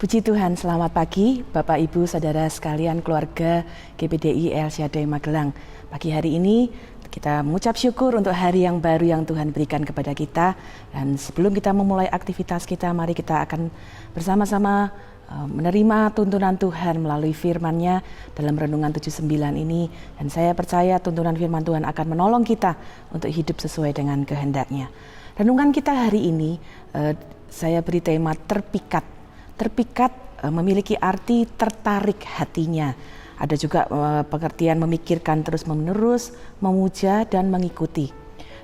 Puji Tuhan, selamat pagi Bapak Ibu Saudara sekalian keluarga GPDI El Shaddai Magelang. Pagi hari ini kita mengucap syukur untuk hari yang baru yang Tuhan berikan kepada kita. Dan sebelum kita memulai aktivitas kita, mari kita akan bersama-sama menerima tuntunan Tuhan melalui firman-Nya dalam Renungan 79 ini. Dan saya percaya tuntunan firman Tuhan akan menolong kita untuk hidup sesuai dengan kehendak-Nya. Renungan kita hari ini saya beri tema terpikat. Terpikat memiliki arti tertarik hatinya. Ada juga pengertian memikirkan terus-menerus, memuja dan mengikuti.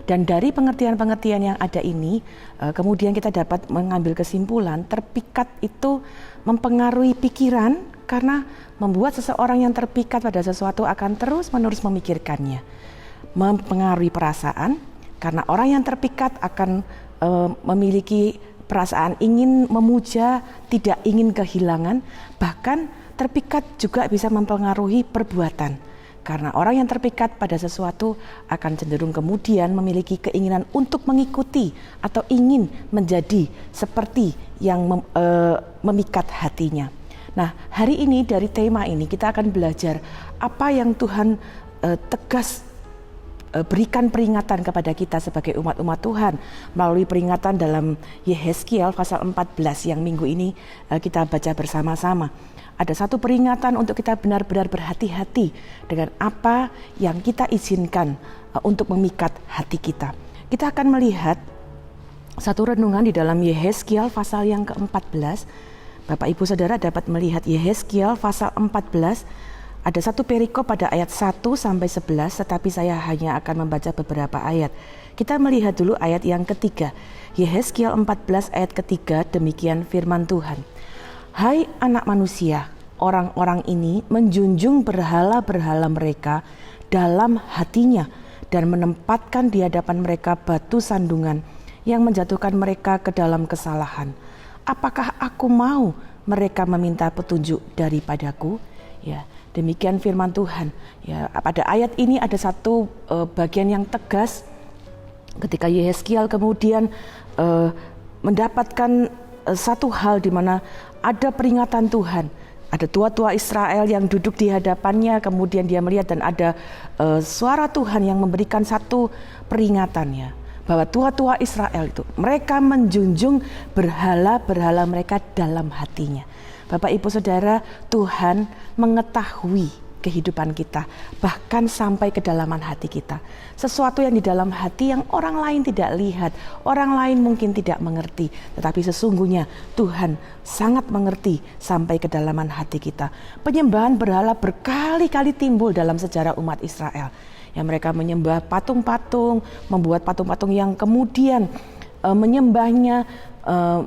Dan dari pengertian-pengertian yang ada ini, kemudian kita dapat mengambil kesimpulan terpikat itu mempengaruhi pikiran karena membuat seseorang yang terpikat pada sesuatu akan terus-menerus memikirkannya. Mempengaruhi perasaan karena orang yang terpikat akan memiliki perasaan ingin memuja, tidak ingin kehilangan, bahkan terpikat juga bisa mempengaruhi perbuatan. Karena orang yang terpikat pada sesuatu akan cenderung kemudian memiliki keinginan untuk mengikuti atau ingin menjadi seperti yang memikat hatinya. Nah, hari ini dari tema ini kita akan belajar apa yang Tuhan tegas berikan peringatan kepada kita sebagai umat-umat Tuhan melalui peringatan dalam Yehezkiel pasal 14 yang minggu ini kita baca bersama-sama. Ada satu peringatan untuk kita benar-benar berhati-hati dengan apa yang kita izinkan untuk memikat hati kita. Kita akan melihat satu renungan di dalam Yehezkiel pasal yang ke-14. Bapak Ibu Saudara dapat melihat Yehezkiel pasal 14. Ada satu perikop pada ayat 1 sampai 11, tetapi saya hanya akan membaca beberapa ayat. Kita melihat dulu ayat yang ketiga. Yehezkiel 14 ayat ketiga, demikian firman Tuhan. Hai anak manusia, orang-orang ini menjunjung berhala-berhala mereka dalam hatinya dan menempatkan di hadapan mereka batu sandungan yang menjatuhkan mereka ke dalam kesalahan. Apakah aku mau mereka meminta petunjuk daripadaku? Ya, demikian firman Tuhan. Ya, pada ayat ini ada satu bagian yang tegas ketika Yehezkiel kemudian mendapatkan satu hal di mana ada peringatan Tuhan. Ada tua-tua Israel yang duduk di hadapannya, kemudian dia melihat dan ada suara Tuhan yang memberikan satu peringatannya bahwa tua-tua Israel itu mereka menjunjung berhala-berhala mereka dalam hatinya. Bapak Ibu Saudara, Tuhan mengetahui kehidupan kita, bahkan sampai kedalaman hati kita. Sesuatu yang di dalam hati yang orang lain tidak lihat, orang lain mungkin tidak mengerti, tetapi sesungguhnya Tuhan sangat mengerti sampai kedalaman hati kita. Penyembahan berhala berkali-kali timbul dalam sejarah umat Israel. Yang mereka menyembah patung-patung, membuat patung-patung yang kemudian menyembahnya,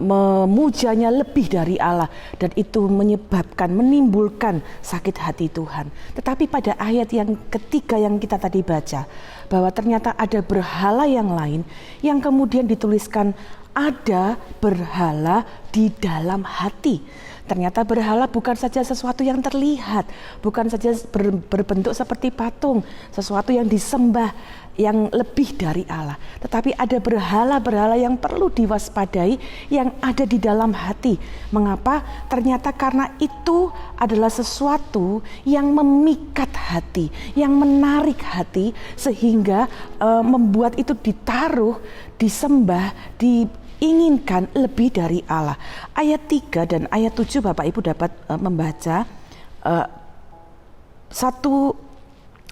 memujanya lebih dari Allah, dan itu menimbulkan sakit hati Tuhan. Tetapi pada ayat yang ketiga yang kita tadi baca, bahwa ternyata ada berhala yang lain yang kemudian dituliskan ada berhala di dalam hati. Ternyata berhala bukan saja sesuatu yang terlihat, bukan saja berbentuk seperti patung, sesuatu yang disembah yang lebih dari Allah. Tetapi ada berhala-berhala yang perlu diwaspadai yang ada di dalam hati. Mengapa? Ternyata karena itu adalah sesuatu yang memikat hati, yang menarik hati, sehingga membuat itu ditaruh, disembah, diinginkan lebih dari Allah. Ayat 3 dan ayat 7 Bapak Ibu dapat membaca satu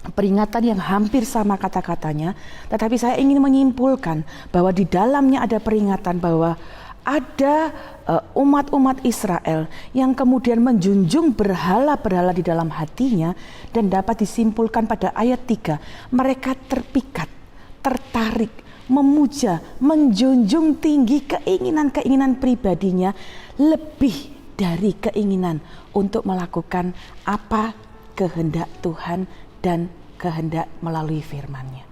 peringatan yang hampir sama kata-katanya, tetapi saya ingin menyimpulkan bahwa di dalamnya ada peringatan bahwa ada umat-umat Israel yang kemudian menjunjung berhala-berhala di dalam hatinya, dan dapat disimpulkan pada ayat 3, mereka terpikat, tertarik, memuja, menjunjung tinggi keinginan-keinginan pribadinya lebih dari keinginan untuk melakukan apa kehendak Tuhan dan kehendak melalui firman-Nya.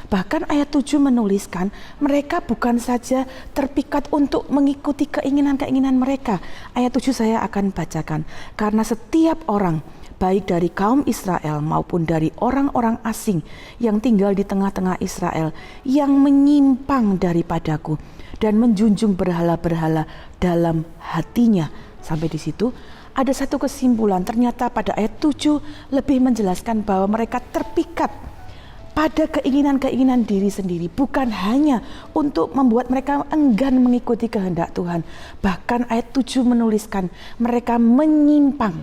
Bahkan ayat 7 menuliskan mereka bukan saja terpikat untuk mengikuti keinginan-keinginan mereka. Ayat 7 saya akan bacakan. Karena setiap orang, baik dari kaum Israel maupun dari orang-orang asing yang tinggal di tengah-tengah Israel, yang menyimpang daripadaku dan menjunjung berhala-berhala dalam hatinya, Sampai di situ ada satu kesimpulan, ternyata pada ayat 7 lebih menjelaskan bahwa mereka terpikat pada keinginan-keinginan diri sendiri, bukan hanya untuk membuat mereka enggan mengikuti kehendak Tuhan. Bahkan ayat 7 menuliskan mereka menyimpang,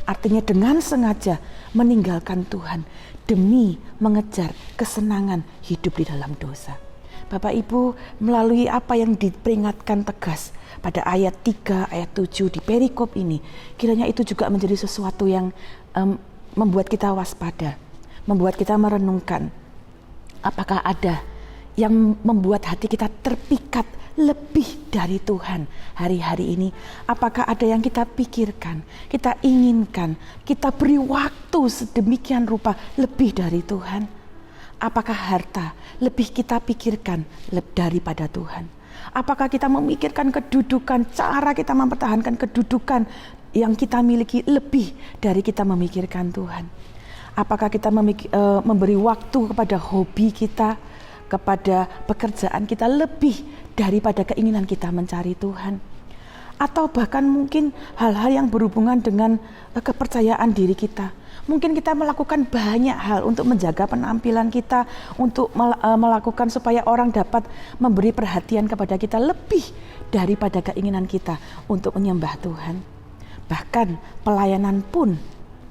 artinya dengan sengaja meninggalkan Tuhan demi mengejar kesenangan hidup di dalam dosa. Bapak Ibu, melalui apa yang diperingatkan tegas pada ayat 3, ayat 7 di perikop ini, kiranya itu juga menjadi sesuatu yang membuat kita waspada, membuat kita merenungkan, apakah ada yang membuat hati kita terpikat lebih dari Tuhan hari-hari ini? Apakah ada yang kita pikirkan, kita inginkan, kita beri waktu sedemikian rupa lebih dari Tuhan? Apakah harta lebih kita pikirkan daripada Tuhan? Apakah kita memikirkan kedudukan, cara kita mempertahankan kedudukan yang kita miliki lebih dari kita memikirkan Tuhan? Apakah kita memberi waktu kepada hobi kita, kepada pekerjaan kita lebih daripada keinginan kita mencari Tuhan? Atau bahkan mungkin hal-hal yang berhubungan dengan kepercayaan diri kita. Mungkin kita melakukan banyak hal untuk menjaga penampilan kita, untuk melakukan supaya orang dapat memberi perhatian kepada kita lebih daripada keinginan kita untuk menyembah Tuhan. Bahkan pelayanan pun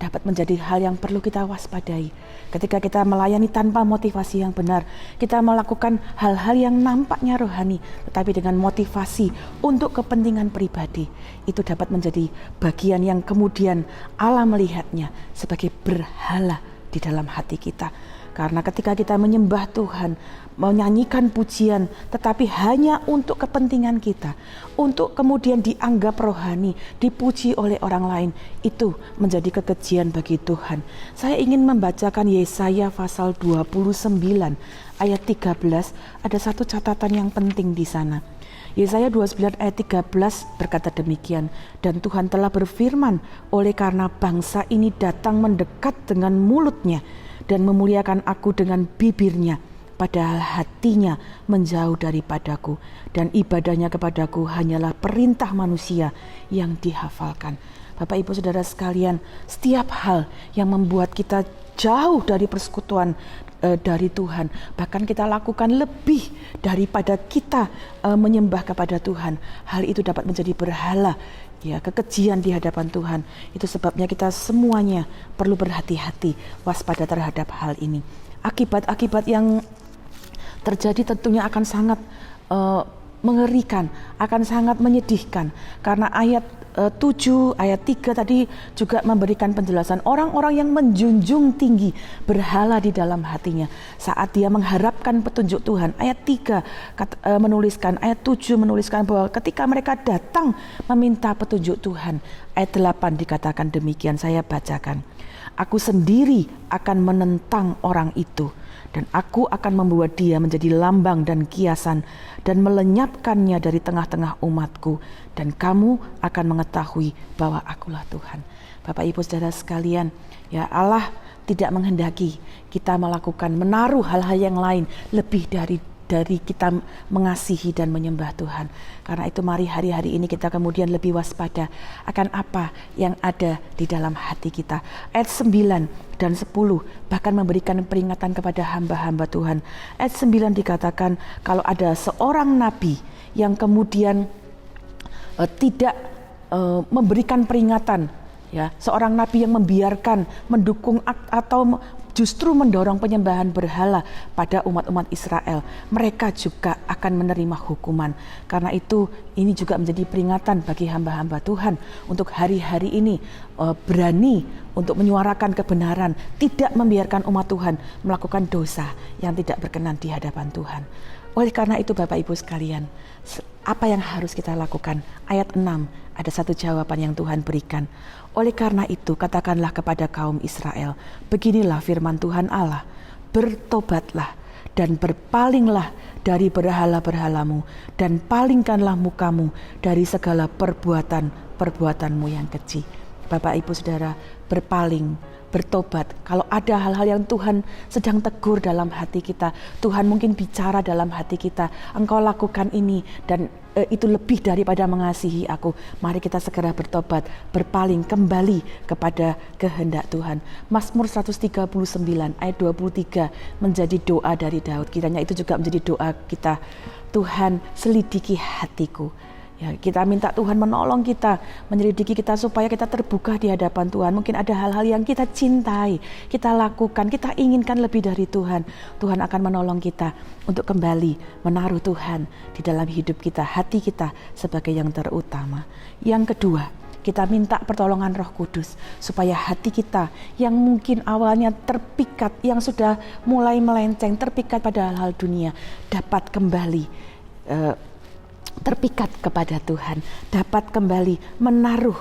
dapat menjadi hal yang perlu kita waspadai. Ketika kita melayani tanpa motivasi yang benar, kita melakukan hal-hal yang nampaknya rohani, tetapi dengan motivasi untuk kepentingan pribadi, itu dapat menjadi bagian yang kemudian Allah melihatnya sebagai berhala di dalam hati kita. Karena ketika kita menyembah Tuhan, menyanyikan pujian, tetapi hanya untuk kepentingan kita, untuk kemudian dianggap rohani, dipuji oleh orang lain, itu menjadi kekejian bagi Tuhan. Saya ingin membacakan Yesaya pasal 29 ayat 13, ada satu catatan yang penting di sana. Yesaya 29 ayat 13 berkata demikian, dan Tuhan telah berfirman, oleh karena bangsa ini datang mendekat dengan mulutnya dan memuliakan aku dengan bibirnya, padahal hatinya menjauh daripadaku, dan ibadahnya kepadaku hanyalah perintah manusia yang dihafalkan. Bapak Ibu Saudara sekalian, setiap hal yang membuat kita jauh dari persekutuan dari Tuhan, bahkan kita lakukan lebih daripada kita menyembah kepada Tuhan, hal itu dapat menjadi berhala, ya, kekejian di hadapan Tuhan. Itu sebabnya kita semuanya perlu berhati-hati, waspada terhadap hal ini. Akibat-akibat yang terjadi tentunya akan sangat mengerikan, akan sangat menyedihkan, karena ayat 7 ayat 3 tadi juga memberikan penjelasan orang-orang yang menjunjung tinggi berhala di dalam hatinya saat dia mengharapkan petunjuk Tuhan. Ayat 3 menuliskan, ayat 7 menuliskan bahwa ketika mereka datang meminta petunjuk Tuhan. Ayat 8 dikatakan demikian, saya bacakan. Aku sendiri akan menentang orang itu, dan aku akan membuat dia menjadi lambang dan kiasan dan melenyapkannya dari tengah-tengah umatku, dan kamu akan mengetahui bahwa akulah Tuhan. Bapak Ibu Saudara sekalian, ya, Allah tidak menghendaki kita melakukan, menaruh hal-hal yang lain lebih dari kita mengasihi dan menyembah Tuhan. Karena itu mari hari-hari ini kita kemudian lebih waspada akan apa yang ada di dalam hati kita. Ayat 9 dan 10 bahkan memberikan peringatan kepada hamba-hamba Tuhan. Ayat 9 dikatakan kalau ada seorang nabi yang kemudian tidak memberikan peringatan, ya, seorang nabi yang membiarkan, mendukung atau justru mendorong penyembahan berhala pada umat-umat Israel, mereka juga akan menerima hukuman. Karena itu ini juga menjadi peringatan bagi hamba-hamba Tuhan untuk hari-hari ini berani untuk menyuarakan kebenaran, tidak membiarkan umat Tuhan melakukan dosa yang tidak berkenan di hadapan Tuhan. Oleh karena itu Bapak Ibu sekalian, apa yang harus kita lakukan? Ayat 6 ada satu jawaban yang Tuhan berikan. Oleh karena itu katakanlah kepada kaum Israel, beginilah firman Tuhan Allah, bertobatlah dan berpalinglah dari berhala-berhalamu, dan palingkanlah mukamu dari segala perbuatanmu yang keji. Bapak Ibu Saudara, berpaling bertobat. Kalau ada hal-hal yang Tuhan sedang tegur dalam hati kita, Tuhan mungkin bicara dalam hati kita, engkau lakukan ini dan itu lebih daripada mengasihi aku. Mari kita segera bertobat, berpaling kembali kepada kehendak Tuhan. Mazmur 139 ayat 23 menjadi doa dari Daud. Kiranya itu juga menjadi doa kita. Tuhan, selidiki hatiku. Ya, kita minta Tuhan menolong kita, menyelidiki kita supaya kita terbuka di hadapan Tuhan. Mungkin ada hal-hal yang kita cintai, kita lakukan, kita inginkan lebih dari Tuhan. Tuhan akan menolong kita untuk kembali menaruh Tuhan di dalam hidup kita, hati kita sebagai yang terutama. Yang kedua, kita minta pertolongan Roh Kudus supaya hati kita yang mungkin awalnya terpikat, yang sudah mulai melenceng, terpikat pada hal-hal dunia, dapat kembali terpikat kepada Tuhan, dapat kembali menaruh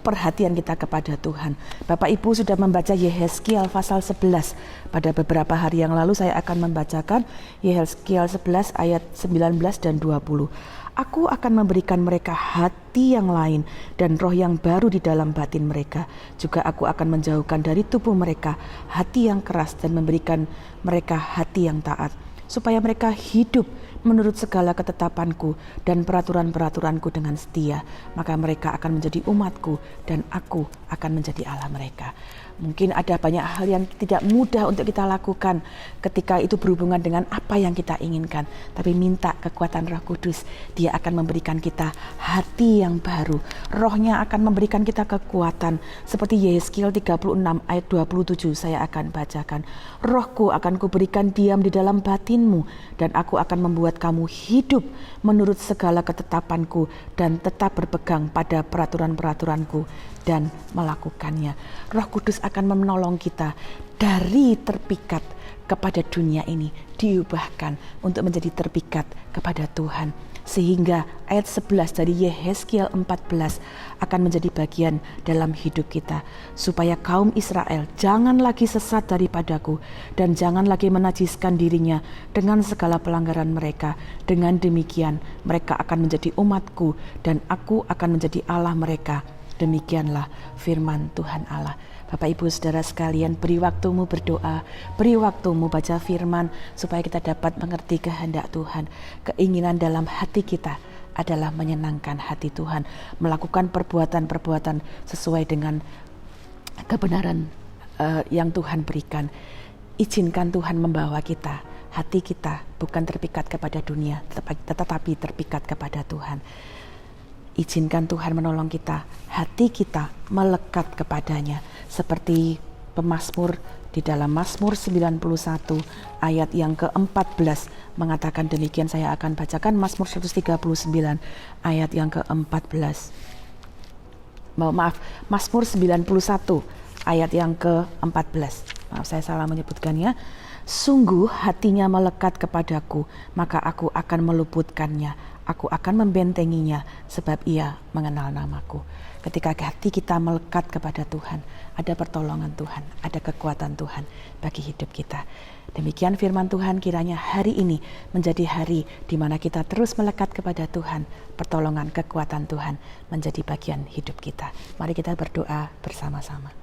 perhatian kita kepada Tuhan. Bapak Ibu sudah membaca Yehezkiel pasal 11 pada beberapa hari yang lalu. Saya akan membacakan Yehezkiel 11 ayat 19 dan 20. Aku akan memberikan mereka hati yang lain dan roh yang baru di dalam batin mereka. Juga aku akan menjauhkan dari tubuh mereka hati yang keras dan memberikan mereka hati yang taat, supaya mereka hidup menurut segala ketetapanku dan peraturan-peraturanku dengan setia. Maka mereka akan menjadi umatku dan aku akan menjadi Allah mereka. Mungkin ada banyak hal yang tidak mudah untuk kita lakukan ketika itu berhubungan dengan apa yang kita inginkan. Tapi minta kekuatan Roh Kudus. Dia akan memberikan kita hati yang baru. Rohnya akan memberikan kita kekuatan. Seperti Yehezkiel 36 ayat 27 saya akan bacakan. Rohku akan kuberikan diam di dalam batinmu dan aku akan membuat kamu hidup menurut segala ketetapanku dan tetap berpegang pada peraturan-peraturanku dan melakukannya. Roh Kudus akan menolong kita dari terpikat kepada dunia ini, diubahkan untuk menjadi terpikat kepada Tuhan. Sehingga ayat 11 dari Yehezkiel 14 akan menjadi bagian dalam hidup kita. Supaya kaum Israel jangan lagi sesat daripadaku dan jangan lagi menajiskan dirinya dengan segala pelanggaran mereka. Dengan demikian mereka akan menjadi umatku dan aku akan menjadi Allah mereka. Demikianlah firman Tuhan Allah. Bapak Ibu Saudara sekalian, beri waktumu berdoa, beri waktumu baca firman supaya kita dapat mengerti kehendak Tuhan. Keinginan dalam hati kita adalah menyenangkan hati Tuhan, melakukan perbuatan-perbuatan sesuai dengan kebenaran yang Tuhan berikan. Izinkan Tuhan membawa kita, hati kita bukan terpikat kepada dunia, tetapi terpikat kepada Tuhan. Izinkan Tuhan menolong kita, hati kita melekat kepadanya. Seperti pemazmur di dalam Mazmur 91 ayat yang ke-14 mengatakan demikian. Saya akan bacakan Mazmur 139 ayat yang ke-14. Mazmur 91 ayat yang ke-14. Maaf, saya salah menyebutkannya. Sungguh hatinya melekat kepadaku, maka aku akan meluputkannya. Aku akan membentenginya sebab ia mengenal namaku. Ketika hati kita melekat kepada Tuhan, ada pertolongan Tuhan, ada kekuatan Tuhan bagi hidup kita. Demikian firman Tuhan, kiranya hari ini menjadi hari di mana kita terus melekat kepada Tuhan. Pertolongan, kekuatan Tuhan menjadi bagian hidup kita. Mari kita berdoa bersama-sama.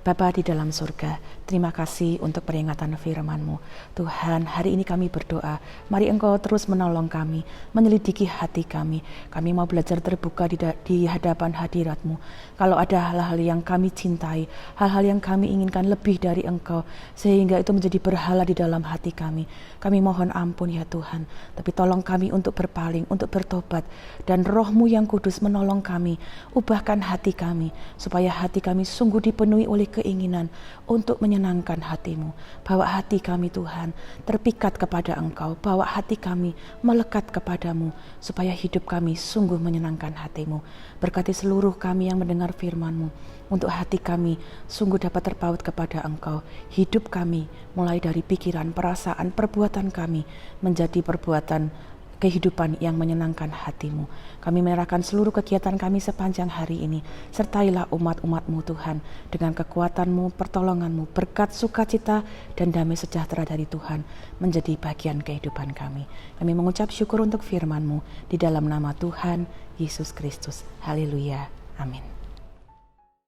Bapa di dalam surga, terima kasih untuk peringatan firman-Mu. Tuhan, hari ini kami berdoa, mari Engkau terus menolong kami, menyelidiki hati kami. Kami mau belajar terbuka di hadapan hadirat-Mu. Kalau ada hal-hal yang kami cintai, hal-hal yang kami inginkan lebih dari Engkau, sehingga itu menjadi berhala di dalam hati kami. Kami mohon ampun ya Tuhan, tapi tolong kami untuk berpaling, untuk bertobat, dan Roh-Mu yang kudus menolong kami. Ubahkan hati kami, supaya hati kami sungguh dipenuhi oleh keinginan untuk menyenangkan hati-Mu. Bawa hati kami Tuhan terpikat kepada Engkau, bawa hati kami melekat kepadamu, supaya hidup kami sungguh menyenangkan hati-Mu. Berkati seluruh kami yang mendengar firman-Mu, untuk hati kami sungguh dapat terpaut kepada Engkau. Hidup kami mulai dari pikiran, perasaan, perbuatan kami menjadi perbuatan kehidupan yang menyenangkan hati-Mu. Kami menyerahkan seluruh kegiatan kami sepanjang hari ini. Sertailah umat-umat-Mu Tuhan dengan kekuatan-Mu, pertolongan-Mu, berkat sukacita dan damai sejahtera dari Tuhan menjadi bagian kehidupan kami. Kami mengucap syukur untuk firman-Mu di dalam nama Tuhan Yesus Kristus. Haleluya. Amin.